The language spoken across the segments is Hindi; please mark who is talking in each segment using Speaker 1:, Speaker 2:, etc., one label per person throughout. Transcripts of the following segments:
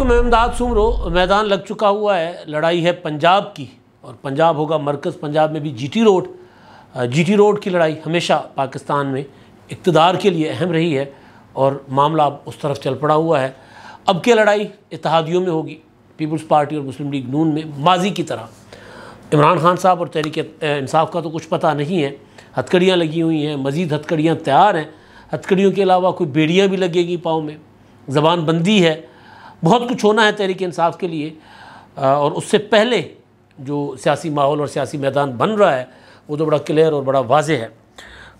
Speaker 1: मैं इमदाद सुमरो, मैदान लग चुका हुआ है, लड़ाई है पंजाब की और पंजाब होगा मरकज़। पंजाब में भी जीटी रोड की लड़ाई हमेशा पाकिस्तान में इक़्तिदार के लिए अहम रही है और मामला अब उस तरफ चल पड़ा हुआ है। अब की लड़ाई इत्तेहादियों में होगी, पीपल्स पार्टी और मुस्लिम लीग नून में। माजी की तरह इमरान खान साहब और तहरीक इंसाफ का तो कुछ पता नहीं है, हथकड़ियाँ लगी हुई हैं, मज़ीद हथकड़ियाँ तैयार हैं। हथकड़ियों के अलावा कोई बेड़ियाँ भी लगेगी पाँव में, ज़बान बंदी है, बहुत कुछ होना है तहरीक इंसाफ के लिए। और उससे पहले जो सियासी माहौल और सियासी मैदान बन रहा है वो तो बड़ा क्लियर और बड़ा वाज़ेह है।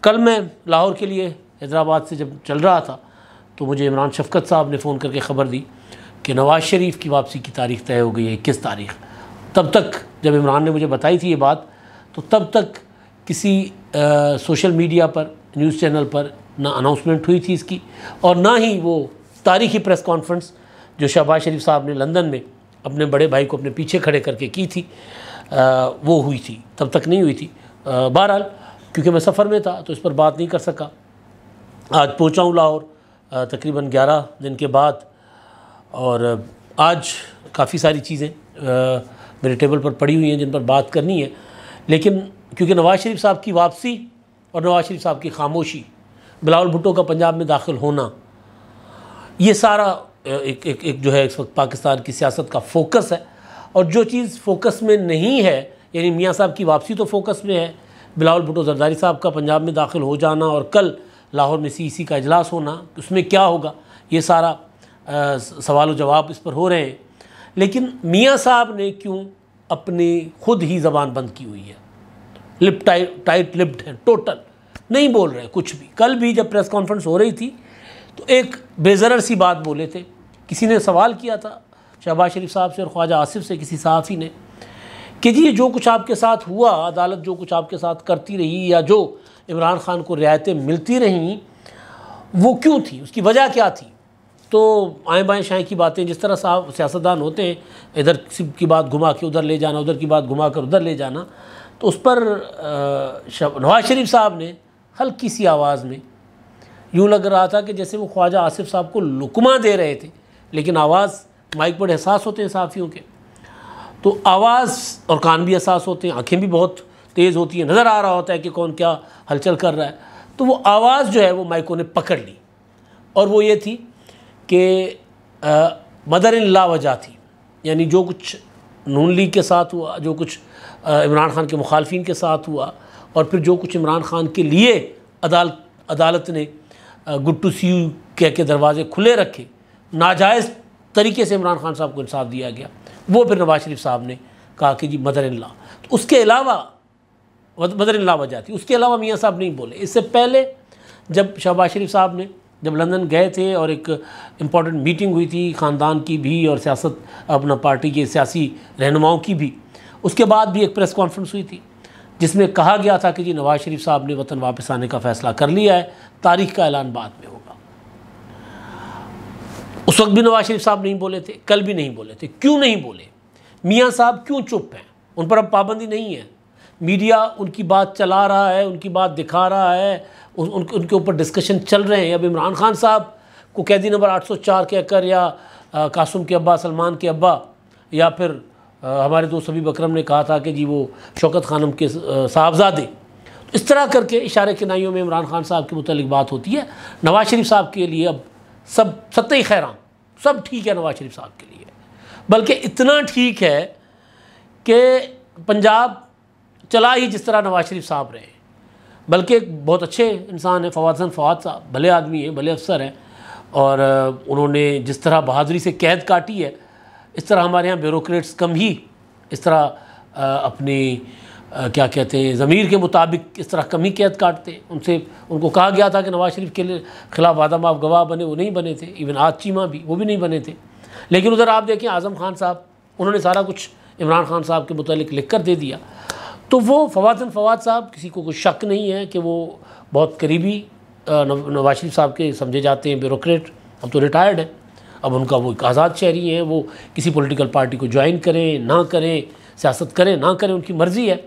Speaker 1: कल मैं लाहौर के लिए हैदराबाद से जब चल रहा था तो मुझे इमरान शफ़क़त साहब ने फ़ोन करके ख़बर दी कि नवाज़ शरीफ की वापसी की तारीख़ तय हो गई है 21 तारीख़। तब तक जब इमरान ने मुझे बताई थी ये बात तो तब तक किसी सोशल मीडिया पर, न्यूज़ चैनल पर ना अनाउंसमेंट हुई थी इसकी और ना ही वो तारीख़ी प्रेस कॉन्फ्रेंस जो शहबाज शरीफ साहब ने लंदन में अपने बड़े भाई को अपने पीछे खड़े करके की थी वो हुई थी, तब तक नहीं हुई थी। बहरहाल क्योंकि मैं सफ़र में था तो इस पर बात नहीं कर सका। आज पहुंचा हूँ लाहौर तकरीबन 11 दिन के बाद और आज काफ़ी सारी चीज़ें मेरे टेबल पर पड़ी हुई हैं जिन पर बात करनी है। लेकिन क्योंकि नवाज़ शरीफ साहब की वापसी और नवाज़ शरीफ साहब की खामोशी, बिलावल भुट्टो का पंजाब में दाखिल होना, ये सारा एक जो है इस वक्त पाकिस्तान की सियासत का फोकस है। और जो चीज़ फोकस में नहीं है, यानी मियाँ साहब की वापसी तो फोकस में है, बिलावल भुट्टो जरदारी साहब का पंजाब में दाखिल हो जाना और कल लाहौर में सीईसी का इजलास होना, उसमें क्या होगा, ये सारा सवाल व जवाब इस पर हो रहे हैं। लेकिन मियाँ साहब ने क्यों अपनी खुद ही ज़बान बंद की हुई है, लिप टाइट लिप्ड है, टोटल नहीं बोल रहे कुछ भी। कल भी जब प्रेस कॉन्फ्रेंस हो रही थी तो एक बेज़रर सी बात बोले थे। किसी ने सवाल किया था शहबाज शरीफ साहब से और ख्वाजा आसिफ से, किसी सहाफ़ी ने, कि जी जो कुछ आपके साथ हुआ, अदालत जो कुछ आपके साथ करती रही या जो इमरान खान को रियायतें मिलती रहीं वो क्यों थी, उसकी वजह क्या थी। तो आएँ बाएँ शाएँ की बातें, जिस तरह साहब सियासतदान होते हैं, इधर की बात घुमा के उधर ले जाना, उधर की बात घुमा कर उधर ले जाना। तो उस पर नवाज़ शरीफ साहब ने हल्की सी आवाज़ में, यूँ लग रहा था कि जैसे वो ख्वाजा आसिफ साहब को लुकमा दे रहे थे, लेकिन आवाज़, माइक बड़े एहसास होते हैं सहाफ़ियों के, तो आवाज़ और कान भी एहसास होते हैं, आँखें भी बहुत तेज़ होती हैं, नज़र आ रहा होता है कि कौन क्या हलचल कर रहा है। तो वो आवाज़ जो है वो माइकों ने पकड़ ली और वो ये थी कि मदर इन ला वजह थी, यानी जो कुछ नून लीग के साथ हुआ, जो कुछ इमरान खान के मुखालफिन के साथ हुआ और फिर जो कुछ इमरान खान के लिए अदालत ने गुड टू सी यू कह के दरवाजे खुले रखे, नाजायज़ तरीके से इमरान खान साहब को इंसाफ दिया गया, वो फिर नवाज़ शरीफ साहब ने कहा कि जी मदर इन ला। तो उसके अलावा मदर इन ला वजह थी, उसके अलावा मियाँ साहब नहीं बोले। इससे पहले जब शहबाज शरीफ साहब ने जब लंदन गए थे और एक इम्पॉर्टेंट मीटिंग हुई थी ख़ानदान की भी और सियासत अपना पार्टी के सियासी रहनुमाओं की भी, उसके बाद भी एक प्रेस कॉन्फ्रेंस हुई थी जिसमें कहा गया था कि जी नवाज़ शरीफ साहब ने वतन वापस आने का फ़ैसला कर लिया है, तारीख़ का ऐलान बाद में होगा। उस वक्त भी नवाज़ शरीफ साहब नहीं बोले थे, कल भी नहीं बोले थे। क्यों नहीं बोले? मियाँ साहब क्यों चुप हैं? उन पर अब पाबंदी नहीं है, मीडिया उनकी बात चला रहा है, उनकी बात दिखा रहा है, उनके ऊपर डिस्कशन चल रहे हैं। अब इमरान खान साहब को कैदी नंबर 804 कहकर या कासुम के अब्बा, सलमान के अब्बा, या फिर हमारे दोस्त हबीब अकरम ने कहा था कि जी वो शौकत खानम के साहबजादे, इस तरह करके इशारे किनाइयों में इमरान खान साहब के मुतालिक बात होती है। नवाज़ शरीफ साहब के लिए अब सब सत्ते खैरान, सब ठीक है नवाज़ शरीफ साहब के लिए, बल्कि इतना ठीक है कि पंजाब चला ही जिस तरह नवाज़ शरीफ साहब रहे। बल्कि एक बहुत अच्छे इंसान है फवाद साहब, भले आदमी हैं, भले अफसर हैं, और उन्होंने जिस तरह बहादुरी से कैद काटी है, इस तरह हमारे यहाँ ब्यूरोक्रेट्स कम ही इस तरह अपनी क्या कहते हैं ज़मीर के मुताबिक इस तरह कम ही कैद काटते। उनको कहा गया था कि नवाज़ शरीफ के ख़िलाफ़ वादा माफ़ गवाह बने, वो नहीं बने थे। इवन आज चीमा भी, वो भी नहीं बने थे। लेकिन उधर आप देखें आज़म खान साहब, उन्होंने सारा कुछ इमरान खान साहब के मुतालिक लिख कर दे दिया। तो वो फवाद साहब, किसी को कोई शक नहीं है कि वो बहुत करीबी नवाज़ शरीफ साहब के समझे जाते हैं ब्यूरोक्रेट। अब तो रिटायर्ड है, अब उनका वो एक आज़ाद शहरी है, वो किसी पॉलिटिकल पार्टी को ज्वाइन करें ना करें, सियासत करें ना करें, उनकी मर्ज़ी है।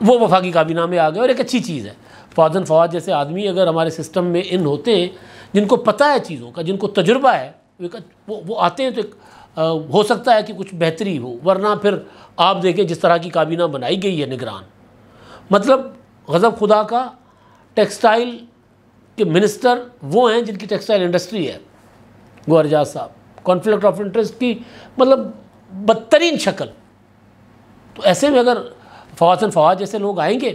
Speaker 1: वो वफाकी काबीना में आ गए और एक अच्छी चीज़ है। फवाद जैसे आदमी अगर हमारे सिस्टम में इन होते हैं, जिनको पता है चीज़ों का, जिनको तजुर्बा है, वो आते हैं तो एक हो सकता है कि कुछ बेहतरी हो, वरना फिर आप देखें जिस तरह की काबीना बनाई गई है निगरान, मतलब गज़ब खुदा का टेक्सटाइल के मिनिस्टर वो हैं जिनकी टेक्सटाइल इंडस्ट्री है, गौहर एजाज साहब, कॉन्फ्लिक्ट ऑफ इंटरेस्ट की मतलब बदतरीन शक्ल। तो ऐसे में अगर फवाद फवाद जैसे लोग आएंगे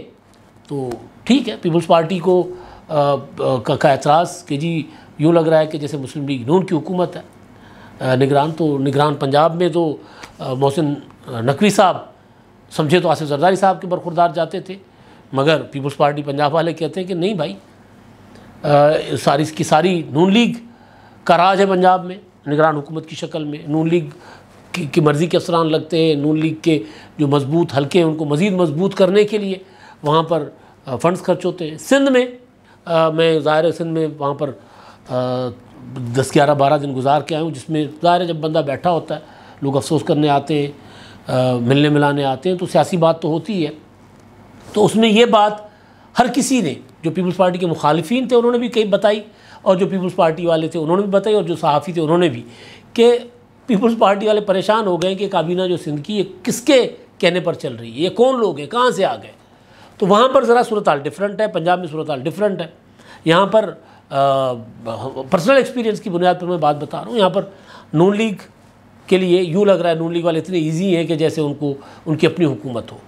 Speaker 1: तो ठीक है, पीपल्स पार्टी को का एतराज़ कि जी यूँ लग रहा है कि जैसे मुस्लिम लीग नून की हुकूमत है निगरान, तो निगरान पंजाब में तो मोहसिन नकवी साहब समझे तो आसिफ जरदारी साहब के बरखुरदार जाते थे, मगर पीपल्स पार्टी पंजाब वाले कहते हैं कि नहीं भाई, सारी की सारी नून लीग का राज है पंजाब में निगरान हुकूमत की शक्ल में। नून लीग की मर्ज़ी के अफसरान लगते हैं, नून लीग के जो मजबूत हल्के हैं उनको मज़ीद मजबूत करने के लिए वहाँ पर फ़ंड्स खर्च होते हैं। सिंध में मैं ज़ाहिर सिंध में वहाँ पर 10, 11, 12 दिन गुजार के आया हूँ, जिसमें ज़ाहिर जब बंदा बैठा होता है, लोग अफसोस करने आते हैं, मिलने मिलाने आते हैं, तो सियासी बात तो होती है। तो उसमें ये बात हर किसी ने, जो पीपल्स पार्टी के मुखालिफिन थे उन्होंने भी कई बताई, और जो पीपल्स पार्टी वाले थे उन्होंने भी बताई, और जो सहाफ़ी थे उन्होंने भी, कि पीपल्स पार्टी वाले परेशान हो गए कि काबीना जो सिंध की ये किसके कहने पर चल रही है, ये कौन लोग हैं, कहाँ से आ गए। तो वहाँ पर ज़रा सूरत हाल डिफरेंट है, पंजाब में सूरत हाल डिफरेंट है। यहाँ पर पर्सनल एक्सपीरियंस की बुनियाद पर मैं बात बता रहा हूँ। यहाँ पर नून लीग के लिए यूँ लग रहा है नून लीग वाले इतने ईजी हैं कि जैसे उनको उनकी अपनी हुकूमत हो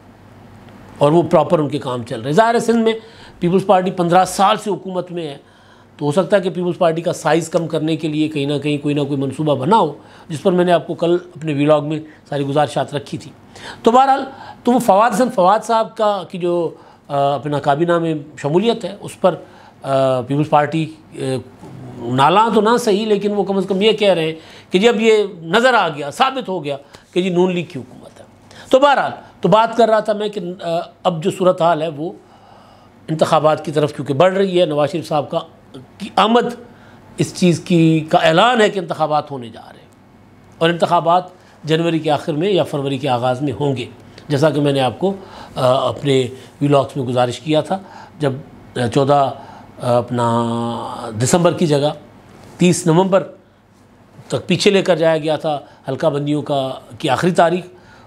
Speaker 1: और वो प्रॉपर उनके काम चल रहे हैं। ज़ाहिर है सिंध में पीपल्स पार्टी 15 साल से हुकूमत में है, तो हो सकता है कि पीपल्स पार्टी का साइज़ कम करने के लिए कहीं ना कहीं कोई ना कोई मनसूबा बना हो, जिस पर मैंने आपको कल अपने व्लॉग में सारी गुजारिशात रखी थी। तो बहरहाल तो वो फवाद साहब का की जो अपना काबीना में शमूलियत है, उस पर पीपल्स पार्टी नाला तो ना सही, लेकिन वो कम से कम ये कह रहे हैं कि जब ये नज़र आ गया, साबित हो गया कि जी नून लीग की हुकूमत है। तो बहरहाल तो बात कर रहा था मैं कि अब जो सूरत हाल है वो इंतखाबात की तरफ क्योंकि बढ़ रही है। नवाज शरीफ साहब की आमद इस चीज़ का ऐलान है कि इंतखाबात होने जा रहे हैं, और इंतखाबात जनवरी के आखिर में या फरवरी के आगाज़ में होंगे, जैसा कि मैंने आपको अपने व्लॉग्स में गुजारिश किया था। जब 14 अपना दिसंबर की जगह 30 नवंबर तक पीछे लेकर जाया गया था हल्का बंदियों की आखिरी तारीख,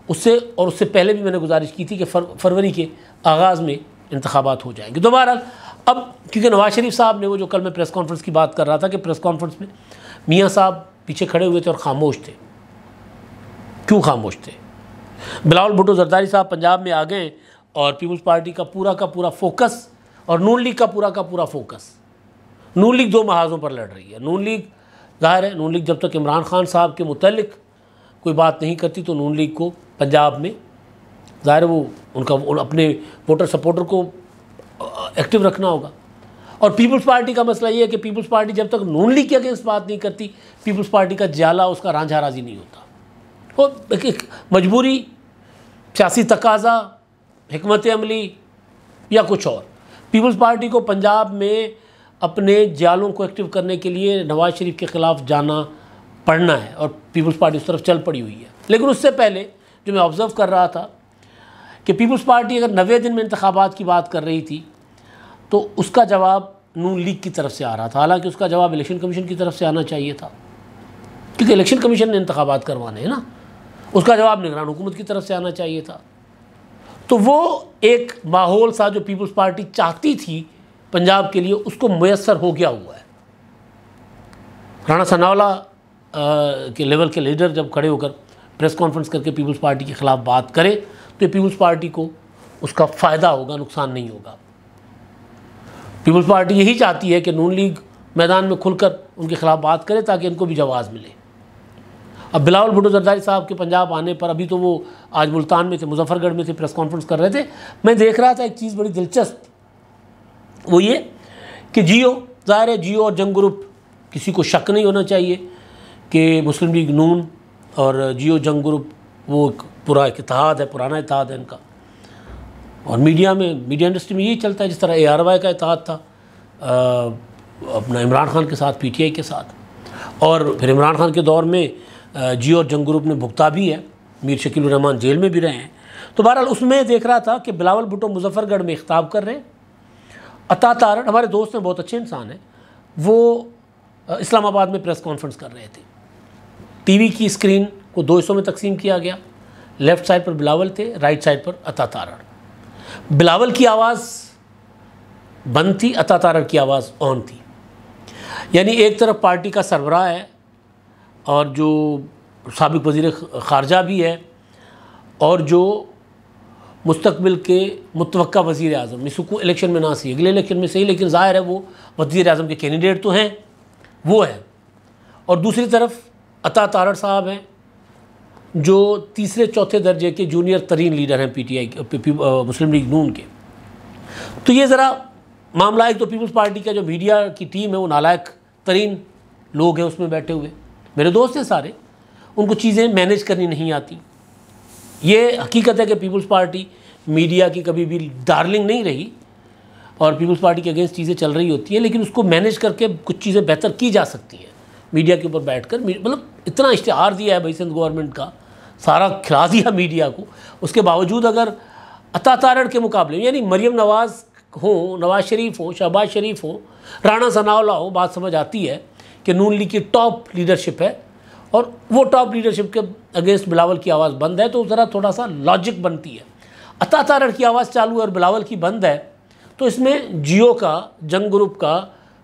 Speaker 1: उससे पहले भी मैंने गुजारिश की थी कि फरवरी के आगाज़ में इंतखाबात हो जाएंगे। तो बहरहाल अब क्योंकि नवाज शरीफ साहब ने वो जो कल मैं प्रेस कॉन्फ्रेंस की बात कर रहा था कि प्रेस कॉन्फ्रेंस में मियाँ साहब पीछे खड़े हुए थे और ख़ामोश थे। क्यों खामोश थे? बिलावल भुट्टो जरदारी साहब पंजाब में आ गए और पीपल्स पार्टी का पूरा फोकस और नून लीग का पूरा फोकस, नून लीग 2 महाजों पर लड़ रही है। नून लीग ज़ाहिर है, नून लीग जब तक इमरान खान साहब के मुतल्लिक कोई बात नहीं करती तो नून लीग को पंजाब में ज़ाहिर वो उनका अपने वोटर सपोर्टर को एक्टिव रखना होगा। और पीपल्स पार्टी का मसला ये है कि पीपल्स पार्टी जब तक नून लीग के अगेंस्ट बात नहीं करती, पीपल्स पार्टी का जाला उसका रांझा राजी नहीं होता। वो एक मजबूरी, सियासी तकाजा, हिकमत अमली या कुछ और। पीपल्स पार्टी को पंजाब में अपने जालों को एक्टिव करने के लिए नवाज शरीफ के ख़िलाफ़ जाना पड़ना है और पीपल्स पार्टी उस तरफ चल पड़ी हुई है। लेकिन उससे पहले जो मैं ऑब्ज़र्व कर रहा था कि पीपल्स पार्टी अगर 90 दिन में इंतखाबात की बात कर रही थी तो उसका जवाब नून लीग की तरफ से आ रहा था, हालांकि उसका जवाब इलेक्शन कमीशन की तरफ से आना चाहिए था, क्योंकि इलेक्शन कमीशन ने इंतखाबात करवाने हैं ना। उसका जवाब निगरान हुकूमत की तरफ से आना चाहिए था। तो वो एक माहौल सा जो पीपल्स पार्टी चाहती थी पंजाब के लिए, उसको मुयस्सर हो गया हुआ है। राणा सनावला के लेवल के लीडर जब खड़े होकर प्रेस कॉन्फ्रेंस करके पीपल्स पार्टी के ख़िलाफ़ बात करें तो पीपल्स पार्टी को उसका फ़ायदा होगा, नुकसान नहीं होगा। पीपल्स पार्टी यही चाहती है कि नून लीग मैदान में खुलकर उनके ख़िलाफ़ बात करे ताकि इनको भी जवाब मिले। अब बिलावल भुट्टो जरदारी साहब के पंजाब आने पर, अभी तो वो आज मुल्तान में थे, मुजफ्फरगढ़ में थे, प्रेस कॉन्फ्रेंस कर रहे थे, मैं देख रहा था एक चीज़ बड़ी दिलचस्प, वो ये कि जियो, ज़ाहिर है जियो और जंग ग्रुप, किसी को शक नहीं होना चाहिए कि मुस्लिम लीग नून और जियो जंग ग्रुप वो पूरा एक इत्तेहाद है, पुराना इत्तेहाद है इनका। और मीडिया इंडस्ट्री में यही चलता है, जिस तरह ARY का इत्तेहाद था अपना इमरान खान के साथ, PTI के साथ, और फिर इमरान खान के दौर में जियो और जंग ग्रुप ने भुगता भी है, मीर शकील उर रहमान जेल में भी रहे हैं। तो बहरहाल उसमें देख रहा था कि बिलावल भुट्टो मुजफ्फरगढ़ में खिताब कर रहे हैं। अता तारड़ हमारे दोस्त हैं, बहुत अच्छे इंसान हैं, वो इस्लामाबाद में प्रेस कॉन्फ्रेंस कर रहे थे। टीवी की स्क्रीन को 2 हिस्सों में तकसीम किया गया। लेफ़्ट साइड पर बिलावल थे, राइट साइड पर अता तारड़। बिलावल की आवाज़ बंद थी, अता तारड़ की आवाज़ ऑन थी। यानी एक तरफ पार्टी का सरबराह है और जो साबिक़ वज़ीर ख़ारजा भी है और जो मुस्तकबिल के मुतवक्का वज़ीर आज़म, इसको इलेक्शन में ना सही, अगले इलेक्शन में सही, लेकिन ज़ाहिर है वो वज़ीर आज़म के कैंडिडेट तो हैं, वो है। और दूसरी तरफ अता तारड़ साहब हैं जो तीसरे चौथे दर्जे के जूनियर तरीन लीडर हैं PTI मुस्लिम लीग नून के। तो ये ज़रा मामला है। तो पीपल्स पार्टी का जो मीडिया की टीम है वो नालायक तरीन लोग हैं उसमें बैठे हुए, मेरे दोस्त हैं सारे, उनको चीज़ें मैनेज करनी नहीं आती। ये हकीकत है कि पीपल्स पार्टी मीडिया की कभी भी डार्लिंग नहीं रही और पीपल्स पार्टी के अगेंस्ट चीज़ें चल रही होती हैं, लेकिन उसको मैनेज करके कुछ चीज़ें बेहतर की जा सकती हैं मीडिया के ऊपर बैठकर। मतलब इतना इश्तिहार दिया है भाई सिंध गवर्नमेंट का, सारा खिला दिया मीडिया को, उसके बावजूद अगर अता तारड़ के मुकाबले यानी मरियम नवाज़ हो, नवाज़ शरीफ हो, शहबाज शरीफ हो, राणा सनाउल्लाह हो, बात समझ आती है कि नून लीग की टॉप लीडरशिप है और वो टॉप लीडरशिप के अगेंस्ट बिलावल की आवाज़ बंद है, तो ज़रा थोड़ा सा लॉजिक बनती है। अता तारड़ की आवाज़ चालू है और बिलावल की बंद है, तो इसमें जियो का, जंग ग्रुप का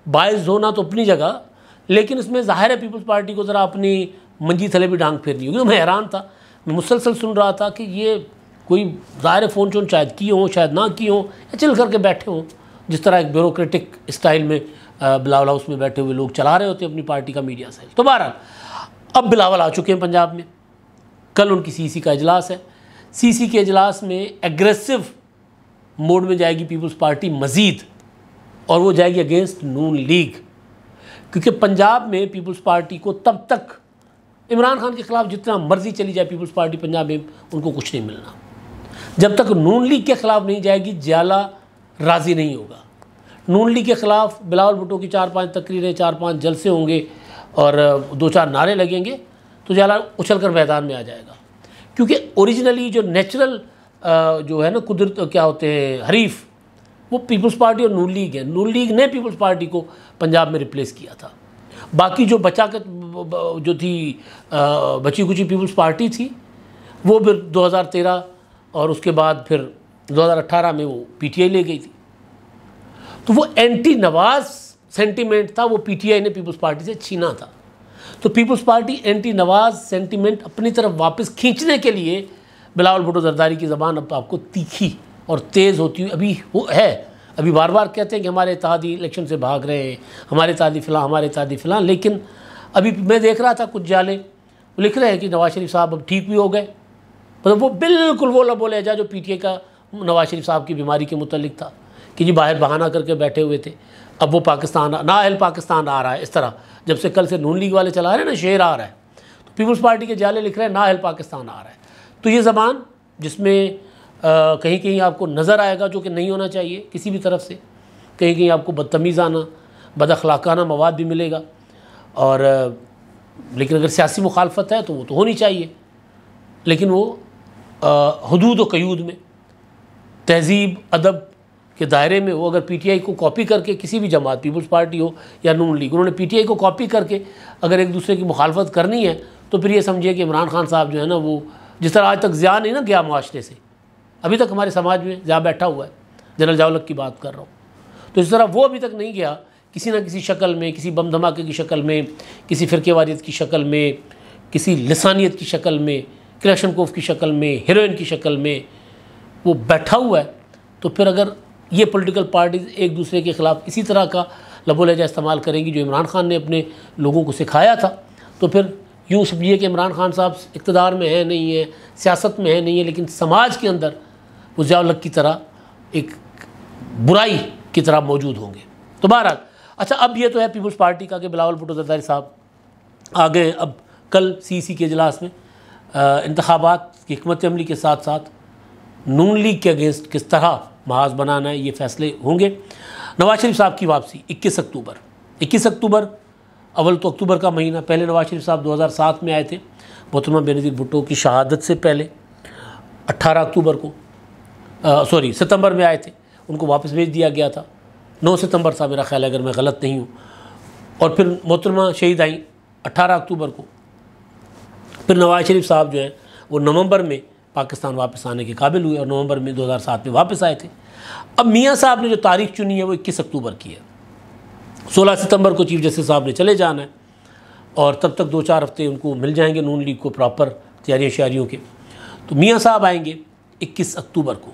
Speaker 1: बायस होना तो अपनी जगह, लेकिन इसमें ज़ाहिर है पीपल्स पार्टी को ज़रा अपनी मंजी थले भी डांग फेरनी होगी। मैं हैरान था, मैं मुसलसल सुन रहा था कि ये कोई ज़ाहिर फ़ोन शोन शायद किए हों, शायद ना किए हों, या चिल करके बैठे हों, जिस तरह एक ब्यूरोक्रेटिक स्टाइल में बिलावल हाउस में बैठे हुए लोग चला रहे होते हैं अपनी पार्टी का मीडिया सेल। तो बहरहाल अब बिलावल आ चुके हैं पंजाब में, कल उनकी CC का इजलास है। CC के इजलास में एग्रेसिव मोड में जाएगी पीपल्स पार्टी मज़ीद, और वो जाएगी अगेंस्ट नून लीग, क्योंकि पंजाब में पीपल्स पार्टी को तब तक इमरान खान के ख़िलाफ़ जितना मर्जी चली जाए पीपल्स पार्टी पंजाब में उनको कुछ नहीं मिलना। जब तक नून लीग के ख़िलाफ़ नहीं जाएगी जियाला राज़ी नहीं होगा। नून लीग के ख़िलाफ़ बिलावल भुट्टो की 4-5 तकरीरें, 4-5 जलसे होंगे और 2-4 नारे लगेंगे तो जियाला उछल कर मैदान में आ जाएगा, क्योंकि ओरिजिनली जो नेचुरल जो है ना कुदरत क्या होते हैं हरीफ, वो पीपल्स पार्टी और नून लीग है। नून लीग ने पीपल्स पार्टी को पंजाब में रिप्लेस किया था। बाकी जो जो थी बची कुची पीपल्स पार्टी थी वो फिर 2013 और उसके बाद फिर 2018 में वो PTI ले गई थी। तो वो एंटी नवाज़ सेंटीमेंट था, वो PTI ने पीपल्स पार्टी से छीना था। तो पीपल्स पार्टी एंटी नवाज़ सेंटीमेंट अपनी तरफ वापस खींचने के लिए बिलावल भुट्टो ज़रदारी की ज़बान अब आपको तीखी और तेज़ होती हुई अभी वो है। अभी बार बार कहते हैं कि हमारे इत्तेहादी इलेक्शन से भाग रहे हैं, हमारे इत्तेहादी फ़िलहाल, हमारे इत्तेहादी फ़िलहाल, लेकिन अभी मैं देख रहा था कुछ जाले वो लिख रहे हैं कि नवाज़ शरीफ साहब अब ठीक भी हो गए। मतलब वो बिल्कुल वो लबो लहजा जो PTI का नवाज़ शरीफ साहब की बीमारी के मुतल्लिक था कि जी बाहर बहाना करके बैठे हुए थे, अब वो पाकिस्तान नाअहल पाकिस्तान आ रहा है। इस तरह जब से कल से नून लीग वाले चला रहे हैं ना, शेर आ रहा है, तो पीपल्स पार्टी के जाले लिख रहे हैं नाअहल पाकिस्तान आ रहा है। तो ये ज़बान जिसमें कहीं कहीं आपको नज़र आएगा जो कि नहीं होना चाहिए किसी भी तरफ से, कहीं कहीं आपको बदतमीज़ाना बदअखलाकाना मवाद भी मिलेगा, और लेकिन अगर सियासी मुखालफत है तो वो तो होनी चाहिए, लेकिन वो हदूद व क़यूद में, तहज़ीब अदब के दायरे में हो। अगर PTI को कॉपी करके किसी भी जमात, पीपल्स पार्टी हो या नून लीग, उन्होंने PTI को कॉपी करके अगर एक दूसरे की मुखालफत करनी है तो फिर ये समझिए कि इमरान खान साहब जो है ना, वो जिस तरह आज तक ज़िया नहीं ना गया माशरे से, अभी तक हमारे समाज में ज़िया बैठा हुआ है, जनरल जावलक की बात कर रहा हूँ, तो इस तरह वो अभी तक नहीं गया किसी न किसी शक्ल में, किसी बम धमाके की शक्ल में, किसी फ़िरक़ेवारियत की शक्ल में, किसी लिसानियत की शक्ल में, क्लैशनकोफ की शक्ल में, हीरोइन की शक्ल में वो बैठा हुआ है। तो फिर अगर ये पॉलिटिकल पार्टीज़ एक दूसरे के ख़िलाफ़ इसी तरह का लबो लहजा इस्तेमाल करेंगी जो इमरान खान ने अपने लोगों को सिखाया था, तो फिर यूँ समझिए कि इमरान खान साहब इक़्तिदार में है नहीं है, सियासत में है नहीं है, लेकिन समाज के अंदर वो ज़िया-उल-हक़ की तरह एक बुराई की तरह मौजूद होंगे। तो बहरहाल अच्छा, अब ये तो है पीपल्स पार्टी का कि बिलावल भुट्टो ज़रदारी साहब आ गए। अब कल CC के इजलास में इंतखाबात की हिकमत अमली के साथ साथ नून लीग के अगेंस्ट किस तरह महाज बनाना है ये फ़ैसले होंगे। नवाज़ शरीफ साहब की वापसी 21 अक्टूबर, अव्वल तो अक्टूबर का महीना, पहले नवाज़ शरीफ साहब 2007 में आए थे मोहतरमा बेनज़ीर भुट्टो की शहादत से पहले, 18 अक्टूबर को सितंबर में आए थे, उनको वापस भेज दिया गया था। 9 सितंबर था मेरा ख्याल है अगर मैं गलत नहीं हूँ, और फिर मोहतरमा शहीद आई 18 अक्टूबर को, फिर नवाज शरीफ साहब जो हैं वो नवंबर में पाकिस्तान वापस आने के काबिल हुए और नवंबर में 2007 में वापस आए थे। अब मियाँ साहब ने जो तारीख चुनी है वो 21 अक्टूबर की है। 16 सितंबर को चीफ जस्टिस साहब ने चले जाना है और तब तक 2-4 हफ्ते उनको मिल जाएंगे नून लीग को प्रॉपर तैयारियों शारियों के। तो मियाँ साहब आएंगे 21 अक्टूबर को।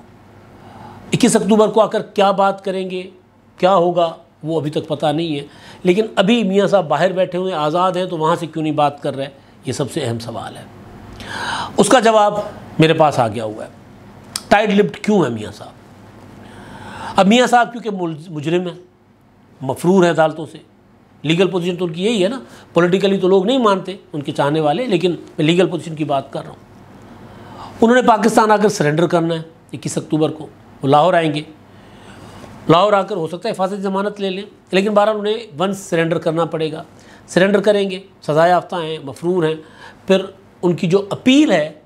Speaker 1: 21 अक्टूबर को आकर क्या बात करेंगे, क्या होगा, वो अभी तक पता नहीं है। लेकिन अभी मियाँ साहब बाहर बैठे हुए आज़ाद हैं, तो वहाँ से क्यों नहीं बात कर रहे, ये सबसे अहम सवाल है। उसका जवाब मेरे पास आ गया हुआ है। टाइट लिप्ड क्यों है मियाँ साहब? अब मियाँ साहब क्योंकि मुजरिम है, मफरूर है अदालतों से, लीगल पोजीशन तो उनकी यही है ना। पॉलिटिकली तो लोग नहीं मानते उनके चाहने वाले, लेकिन मैं लीगल पोजीशन की बात कर रहा हूँ। उन्होंने पाकिस्तान आकर सरेंडर करना है 21 अक्टूबर को। वो लाहौर आएंगे, लाहौर आकर हो सकता है हिफाजत ज़मानत ले लें, लेकिन बहरहाल उन्हें वंस सरेंडर करना पड़ेगा। सरेंडर करेंगे, सज़ा याफ्ता हैं, मफरूर हैं। फिर उनकी जो अपील है,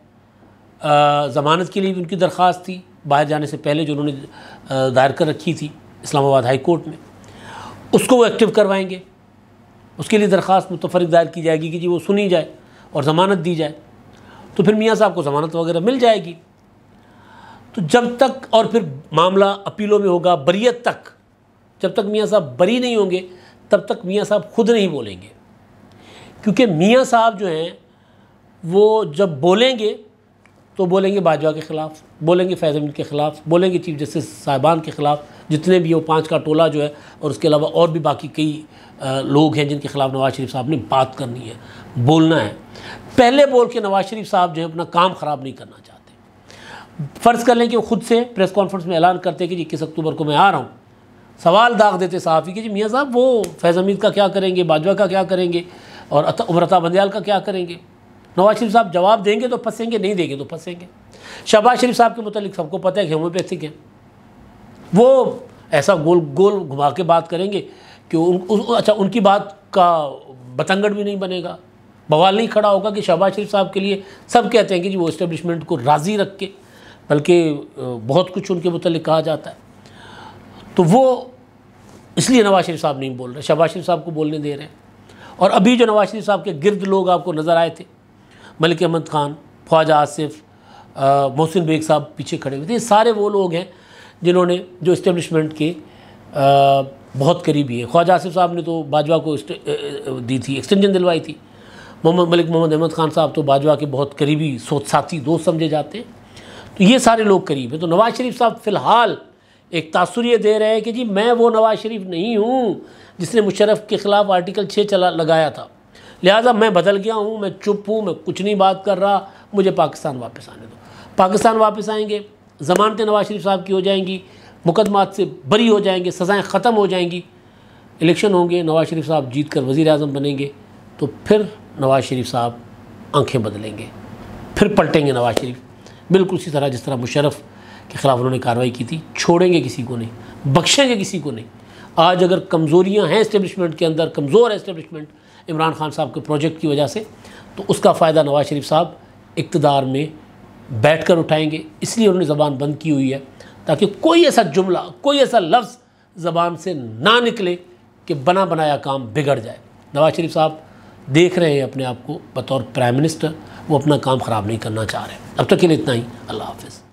Speaker 1: ज़मानत के लिए भी उनकी दरख्वास्त थी बाहर जाने से पहले जो उन्होंने दायर कर रखी थी इस्लामाबाद हाई कोर्ट में, उसको वो एक्टिव करवाएंगे। उसके लिए दरख्वास्त मुतफरिक दायर की जाएगी कि जी वो सुनी जाए और ज़मानत दी जाए। तो फिर मियाँ साहब को ज़मानत वगैरह मिल जाएगी। तो जब तक, और फिर मामला अपीलों में होगा बरियत तक, जब तक मियाँ साहब बरी नहीं होंगे तब तक मियाँ साहब खुद नहीं बोलेंगे। क्योंकि मियाँ साहब जो हैं वो जब बोलेंगे तो बोलेंगे बाजवा के ख़िलाफ़, बोलेंगे फैज़ अमीन के ख़िलाफ़, बोलेंगे चीफ जस्टिस साहिबान के ख़िलाफ़, जितने भी वो 5 का टोला जो है, और उसके अलावा और भी बाकी कई लोग हैं जिनके ख़िलाफ़ नवाज़ शरीफ साहब ने बात करनी है, बोलना है। पहले बोल के नवाज़ शरीफ साहब जो है अपना काम ख़राब नहीं करना चाहते। फ़र्ज़ कर लें कि वो खुद से प्रेस कॉन्फ्रेंस में ऐलान करते कि 21 अक्टूबर को मैं आ रहा हूँ, सवाल दाग देते सहाफ़ी कि जी मियाँ साहब वो फैज़ अमीन का क्या करेंगे, बाजवा का क्या करेंगे, और उमर अता बंदयाल का क्या करेंगे। नवाज शरीफ साहब जवाब देंगे तो फंसेंगे, नहीं देंगे तो फंसेंगे। शहबाज शरीफ साहब के मुतालिक सबको पता है कि होम्योपैथिक है, वो ऐसा गोल गोल घुमा के बात करेंगे कि अच्छा उनकी बात का बतंगड़ भी नहीं बनेगा, बवाल नहीं खड़ा होगा कि शहबाज शरीफ साहब के लिए सब कहते हैं कि जी वो इस्टेब्लिशमेंट को राज़ी रख के, बल्कि बहुत कुछ उनके मुतालिक कहा जाता है। तो वो इसलिए नवाज शरीफ साहब नहीं बोल रहे, शहबाज शरीफ साहब को बोलने दे रहे हैं। और अभी जो नवाज शरीफ साहब के गिर्द लोग आपको नज़र आए थे, मलिक अहमद ख़ान, ख्वाजा आसिफ, मोहसिन बेग साहब पीछे खड़े हुए थे, ये सारे वो लोग हैं जिन्होंने जो इस्टेब्लिशमेंट के बहुत करीबी है। ख्वाजा आसिफ साहब ने तो बाजवा को दी थी, एक्सटेंशन दिलवाई थी। मलिक मोहम्मद अहमद ख़ान साहब तो बाजवा के बहुत करीबी साथी दोस्त समझे जाते हैं। तो ये सारे लोग करीब हैं। तो नवाज शरीफ साहब फ़िलहाल एक तासुर ये दे रहे हैं कि जी मैं वो नवाज शरीफ नहीं हूँ जिसने मुशर्रफ के ख़िलाफ़ आर्टिकल 6 लगाया था, लिहाजा मैं बदल गया हूँ, मैं चुप हूँ, मैं कुछ नहीं बात कर रहा, मुझे पाकिस्तान वापस आने दो। पाकिस्तान वापस आएंगे, ज़मानतें नवाज शरीफ साहब की हो जाएंगी, मुकदमात से बरी हो जाएंगे, सज़ाएँ ख़त्म हो जाएंगी, इलेक्शन होंगे, नवाज शरीफ साहब जीत कर वज़ीर आज़म बनेंगे। तो फिर नवाज शरीफ साहब आंखें बदलेंगे, फिर पलटेंगे नवाज शरीफ, बिल्कुल इसी तरह जिस तरह मुशर्रफ के ख़िलाफ़ उन्होंने कार्रवाई की थी। छोड़ेंगे किसी को नहीं, बख्शेंगे किसी को नहीं। आज अगर कमज़ोरियाँ हैं इस्टेब्लिशमेंट के अंदर, कमज़ोर है इस्टेब्लिशमेंट इमरान खान साहब के प्रोजेक्ट की वजह से, तो उसका फ़ायदा नवाज शरीफ साहब इक़्तिदार में बैठकर उठाएंगे। इसलिए उन्होंने ज़बान बंद की हुई है, ताकि कोई ऐसा जुमला, कोई ऐसा लफ्ज़ ज़बान से ना निकले कि बना बनाया काम बिगड़ जाए। नवाज शरीफ साहब देख रहे हैं अपने आप को बतौर प्राइम मिनिस्टर, वो अपना काम ख़राब नहीं करना चाह रहे। अब तक के लिए इतना ही। अल्लाह हाफ़िज़।